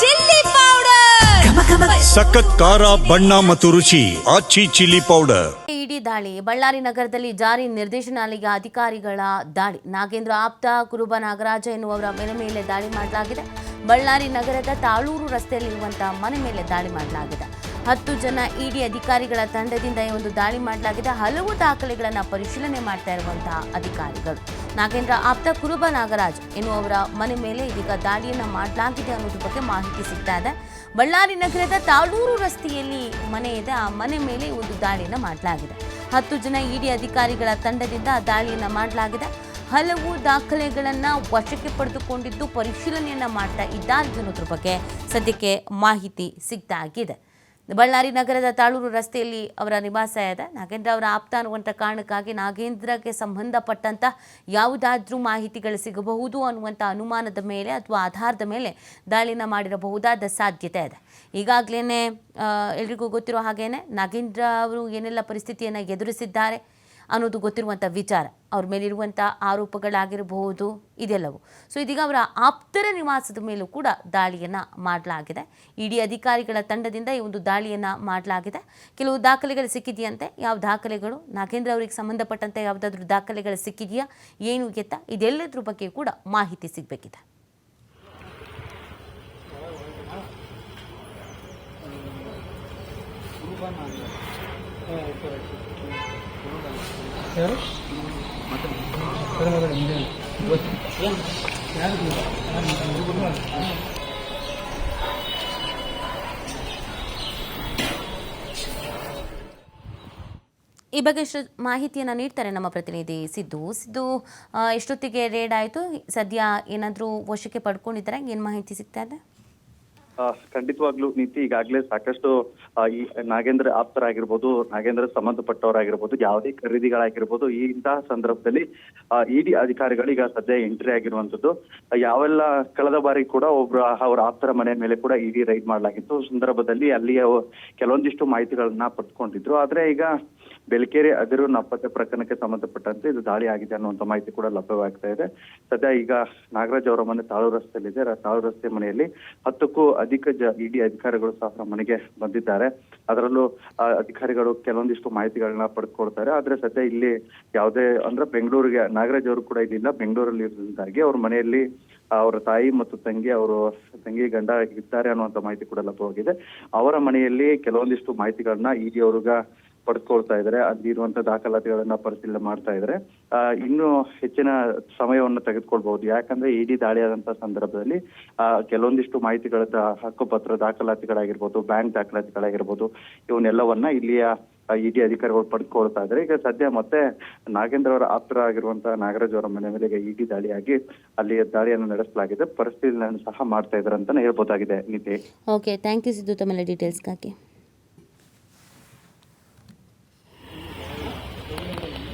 Chilli powder, ಸಖತ್ ಖಾರ ಬಣ್ಣ ಮತ್ತು ರುಚಿ ಆಚಿ ಚಿಲ್ಲಿ ಪೌಡರ್. ಇಡಿ ದಾಳಿ. ಬಳ್ಳಾರಿ ನಗರದಲ್ಲಿ ಜಾರಿ ನಿರ್ದೇಶನಾಲಯ ಅಧಿಕಾರಿಗಳ ದಾಳಿ. ನಾಗೇಂದ್ರ ಆಪ್ತ ಕುರುಬ ನಾಗರಾಜ ಎನ್ನುವವರ ಮನೆ ಮೇಲೆ ದಾಳಿ ಮಾಡಲಾಗಿದೆ. ಬಳ್ಳಾರಿ ನಗರದ ತಾಳೂರು ರಸ್ತೆಯಲ್ಲಿರುವಂತಹ ಮನೆ ಮೇಲೆ ದಾಳಿ ಮಾಡಲಾಗಿದೆ. 10 ಜನ ಇಡಿ ಅಧಿಕಾರಿಗಳ ತಂಡದಿಂದ ಈ ಒಂದು ದಾಳಿ ಮಾಡಲಾಗಿದೆ. ಹಲವು ದಾಖಲೆಗಳನ್ನು ಪರಿಶೀಲನೆ ಮಾಡ್ತಾ ಇರುವಂತಹ ಅಧಿಕಾರಿಗಳು. ನಾಗೇಂದ್ರ ಆಪ್ತ ಕುರುಬ ನಾಗರಾಜ್ ಎನ್ನುವವರ ಮನೆ ಮೇಲೆ ಇದೀಗ ದಾಳಿಯನ್ನು ಮಾಡಲಾಗಿದೆ ಅನ್ನೋದ್ರ ಬಗ್ಗೆ ಮಾಹಿತಿ ಸಿಗ್ತಾ ಇದೆ. ಬಳ್ಳಾರಿ ನಗರದ ತಾಳೂರು ರಸ್ತೆಯಲ್ಲಿ ಮನೆ ಇದೆ. ಆ ಮನೆ ಮೇಲೆ ಒಂದು ದಾಳಿಯನ್ನು ಮಾಡಲಾಗಿದೆ. 10 ಜನ ಇಡಿ ಅಧಿಕಾರಿಗಳ ತಂಡದಿಂದ ದಾಳಿಯನ್ನು ಮಾಡಲಾಗಿದೆ. ಹಲವು ದಾಖಲೆಗಳನ್ನು ವಶಕ್ಕೆ ಪಡೆದುಕೊಂಡಿದ್ದು ಪರಿಶೀಲನೆಯನ್ನು ಮಾಡ್ತಾ ಇದ್ದಾರೆ ಅನ್ನೋದ್ರ ಬಗ್ಗೆ ಸದ್ಯಕ್ಕೆ ಮಾಹಿತಿ ಸಿಗ್ತಾಗಿದೆ. ಬಳ್ಳಾರಿ ನಗರದ ತಾಳೂರು ರಸ್ತೆಯಲ್ಲಿ ಅವರ ನಿವಾಸ ಇದೆ. ನಾಗೇಂದ್ರ ಅವರ ಆಪ್ತ ಅನ್ನುವಂಥ ಕಾರಣಕ್ಕಾಗಿ ನಾಗೇಂದ್ರಗೆ ಸಂಬಂಧಪಟ್ಟಂಥ ಯಾವುದಾದ್ರೂ ಮಾಹಿತಿಗಳು ಸಿಗಬಹುದು ಅನ್ನುವಂಥ ಅನುಮಾನದ ಮೇಲೆ ಅಥವಾ ಆಧಾರದ ಮೇಲೆ ದಾಳಿನ ಮಾಡಿರಬಹುದಾದ ಸಾಧ್ಯತೆ ಇದೆ. ಈಗಾಗಲೇ ಎಲ್ರಿಗೂ ಗೊತ್ತಿರೋ ಹಾಗೇನೆ ನಾಗೇಂದ್ರ ಅವರು ಏನೆಲ್ಲ ಪರಿಸ್ಥಿತಿಯನ್ನು ಎದುರಿಸಿದ್ದಾರೆ ಅನ್ನೋದು ಗೊತ್ತಿರುವಂಥ ವಿಚಾರ. ಅವ್ರ ಮೇಲಿರುವಂಥ ಆರೋಪಗಳಾಗಿರಬಹುದು ಇದೆಲ್ಲವೂ. ಸೊ ಇದೀಗ ಅವರ ಆಪ್ತರ ನಿವಾಸದ ಮೇಲೂ ಕೂಡ ದಾಳಿಯನ್ನು ಮಾಡಲಾಗಿದೆ. ಇಡಿ ಅಧಿಕಾರಿಗಳ ತಂಡದಿಂದ ಈ ಒಂದು ದಾಳಿಯನ್ನು ಮಾಡಲಾಗಿದೆ. ಕೆಲವು ದಾಖಲೆಗಳು ಸಿಕ್ಕಿದೆಯಂತೆ. ಯಾವ ದಾಖಲೆಗಳು, ನಾಗೇಂದ್ರ ಅವರಿಗೆ ಸಂಬಂಧಪಟ್ಟಂತೆ ಯಾವುದಾದ್ರೂ ದಾಖಲೆಗಳು ಸಿಕ್ಕಿದೆಯಾ, ಏನು ಎತ್ತ, ಇದೆಲ್ಲದ್ರ ಬಗ್ಗೆ ಕೂಡ ಮಾಹಿತಿ ಸಿಗಬೇಕಿದೆ. ಈ ಬಗ್ಗೆ ಮಾಹಿತಿಯನ್ನು ನೀಡ್ತಾರೆ ನಮ್ಮ ಪ್ರತಿನಿಧಿ ಸಿದ್ದು. ಎಷ್ಟೊತ್ತಿಗೆ ರೇಡ್ ಆಯಿತು? ಸದ್ಯ ಏನಾದರೂ ವಶಕ್ಕೆ ಪಡ್ಕೊಂಡಿದ್ದಾರೆ? ಏನು ಮಾಹಿತಿ ಸಿಗ್ತಾ ಇದೆ? ಖಂಡಿತವಾಗ್ಲೂ ನೀತಿ, ಈಗಾಗಲೇ ಸಾಕಷ್ಟು ಈ ನಾಗೇಂದ್ರ ಆಪ್ತರಾಗಿರ್ಬೋದು, ನಾಗೇಂದ್ರ ಸಂಬಂಧಪಟ್ಟವರಾಗಿರ್ಬೋದು, ಯಾವುದೇ ಖರೀದಿಗಳಾಗಿರ್ಬೋದು, ಇಂತಹ ಸಂದರ್ಭದಲ್ಲಿ ಇಡಿ ಅಧಿಕಾರಿಗಳು ಈಗ ಸದ್ಯ ಎಂಟ್ರಿ ಆಗಿರುವಂತದ್ದು. ಯಾವೆಲ್ಲ ಕಳೆದ ಬಾರಿ ಕೂಡ ಅವರ ಆಪ್ತರ ಮನೆ ಮೇಲೆ ಕೂಡ ಇಡಿ ರೈಡ್ ಮಾಡಲಾಗಿತ್ತು. ಸಂದರ್ಭದಲ್ಲಿ ಅಲ್ಲಿಯ ಕೆಲವೊಂದಿಷ್ಟು ಮಾಹಿತಿಗಳನ್ನ ಪಡೆದುಕೊಂಡಿದ್ರು. ಆದ್ರೆ ಈಗ ಬೆಳಕೇರಿ ಅದಿರು ನಾಪತ್ತೆ ಪ್ರಕರಣಕ್ಕೆ ಸಂಬಂಧಪಟ್ಟಂತೆ ಇದು ದಾಳಿ ಆಗಿದೆ ಅನ್ನುವಂಥ ಮಾಹಿತಿ ಕೂಡ ಲಭ್ಯವಾಗ್ತಾ ಇದೆ. ಸದ್ಯ ಈಗ ನಾಗರಾಜ್ ಅವರ ಮನೆ ತಾಳೂರು ರಸ್ತೆಯಲ್ಲಿದೆ. ತಾಳೂರು ರಸ್ತೆ ಮನೆಯಲ್ಲಿ 10ಕ್ಕೂ ಅಧಿಕ ಇಡಿ ಅಧಿಕಾರಿಗಳು ಸಹ ಮನೆಗೆ ಬಂದಿದ್ದಾರೆ. ಅದರಲ್ಲೂ ಅಧಿಕಾರಿಗಳು ಕೆಲವೊಂದಿಷ್ಟು ಮಾಹಿತಿಗಳನ್ನ ಪಡೆದುಕೊಳ್ತಾರೆ. ಆದ್ರೆ ಸದ್ಯ ಇಲ್ಲಿ ಯಾವುದೇ ಅಂದ್ರೆ ಬೆಂಗಳೂರಿಗೆ ನಾಗರಾಜ್ ಅವರು ಕೂಡ ಇಲ್ಲಿಲ್ಲ, ಬೆಂಗಳೂರಲ್ಲಿ ಇರೋದ್ರಿಂದಾಗಿ ಅವ್ರ ಮನೆಯಲ್ಲಿ ಅವರ ತಾಯಿ ಮತ್ತು ತಂಗಿ ಗಂಡ ಇದ್ದಾರೆ ಅನ್ನುವಂಥ ಮಾಹಿತಿ ಕೂಡ ಲಭ್ಯವಾಗಿದೆ. ಅವರ ಮನೆಯಲ್ಲಿ ಕೆಲವೊಂದಿಷ್ಟು ಮಾಹಿತಿಗಳನ್ನ ಇಡಿ ಅವ್ರಿಗೆ ಪಡೆದುಕೊಳ್ತಾ ಇದ್ದಾರೆ. ಅಲ್ಲಿ ಇರುವಂತಹ ದಾಖಲಾತಿಗಳನ್ನ ಪರಿಶೀಲನೆ ಮಾಡ್ತಾ ಇದ್ದಾರೆ. ಇನ್ನು ಹೆಚ್ಚಿನ ಸಮಯವನ್ನು ತೆಗೆದುಕೊಳ್ಬಹುದು. ಯಾಕಂದ್ರೆ ಇಡಿ ದಾಳಿಯಾದಂತಹ ಸಂದರ್ಭದಲ್ಲಿ ಕೆಲವೊಂದಿಷ್ಟು ಮಾಹಿತಿಗಳ ಹಕ್ಕುಪತ್ರ ದಾಖಲಾತಿಗಳಾಗಿರ್ಬೋದು, ಬ್ಯಾಂಕ್ ದಾಖಲಾತಿಗಳಾಗಿರ್ಬೋದು, ಇವನ್ನೆಲ್ಲವನ್ನ ಇಲ್ಲಿಯ ಇಡಿ ಅಧಿಕಾರಿಗಳು ಪಡೆದುಕೊಳ್ತಾ ಇದ್ದಾರೆ. ಈಗ ಸದ್ಯ ಮತ್ತೆ ನಾಗೇಂದ್ರ ಅವರ ಆಪ್ತರಾಗಿರುವಂತಹ ನಾಗರಾಜ್ ಅವರ ಮನೆ ಮೇಲೆ ಇಡಿ ದಾಳಿಯಾಗಿ ಅಲ್ಲಿ ದಾಳಿಯನ್ನು ನಡೆಸಲಾಗಿದೆ. ಪರಿಸ್ಥಿತಿಯನ್ನು ಸಹ ಮಾಡ್ತಾ ಇದ್ದಾರೆ ಅಂತಾನೆ ಹೇಳ್ಬೋದಾಗಿದೆ. ನೀತಿ. ಓಕೆ, ಥ್ಯಾಂಕ್ ಯು ಸಿದ್ದು ತಮ್ಮೆಲ್ಲ ಡೀಟೇಲ್ಸ್ಗಾಗಿ.